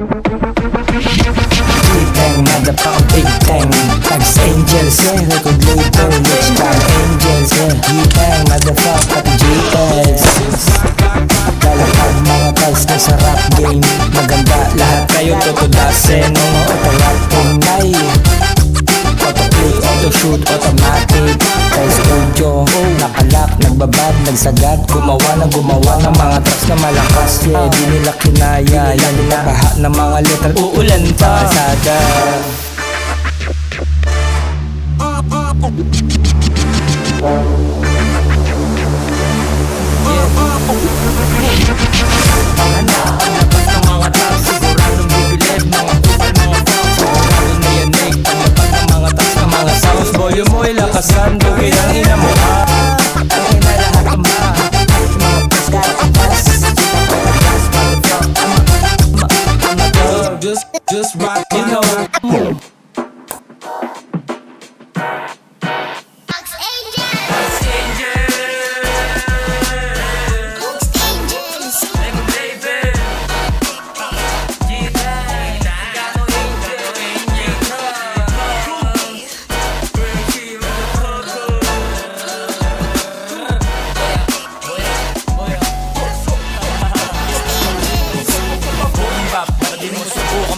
G-Bang, motherfucker, big bang. Tags angels, yeah, record label, let's try angels, yeah. G-Bang, motherfucker, G-Tags. Lalakad mga tags na sa rap game. Maganda lahat kayo tutudasin. Auto-rap, tunay. Auto-click, auto-shoot, automatic. Kay studio, nakalak, nagbabad, nagsagad. Gumawa ng mga tracks na malakas. Yeah, di nila kinaya. Yan nila baha ng mga letter. Uulan pa sada. Volume mo ilakasan, bukid ang ina mo ang ina lahat ang ba. Mga paskat ang bas. Just rock, you know.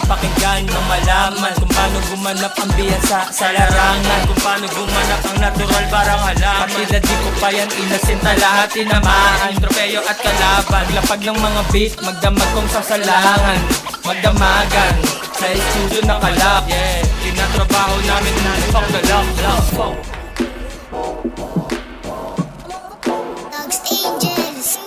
Pakinggan ng malaman kung paano gumanap ang biyasa sa larangan, kung paano gumanap ang natural parang halaman. Partida di ko pa yan inasinta, lahat tinamaan, tropeyo at kalaban. Lapag ng mga beat, magdamag kong sasalangan, magdamagan sa studio nakalap. Yeah, tinatrabaho namin na fuck the lock. Dogs Angels.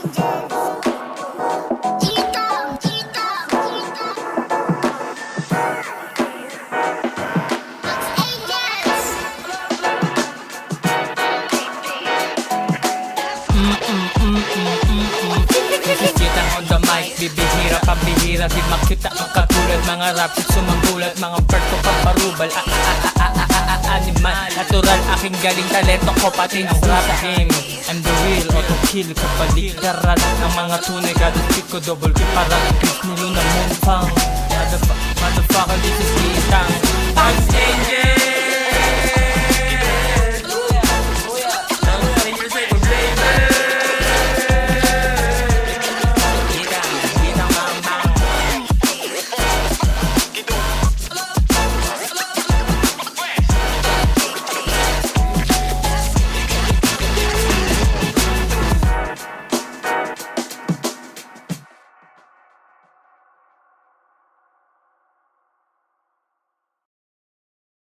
Kitang on the mic, bibihira pambihira. Di makita ang katulad, mga rapid sumagulat, mga perto pamparubal. Animal, natural, aking galing talento ko pati ng rap game. I'm the real, auto-kill, kapalikaran ng mga tunay. Kada speak ko, double kill, parang beat nilo na mumpang.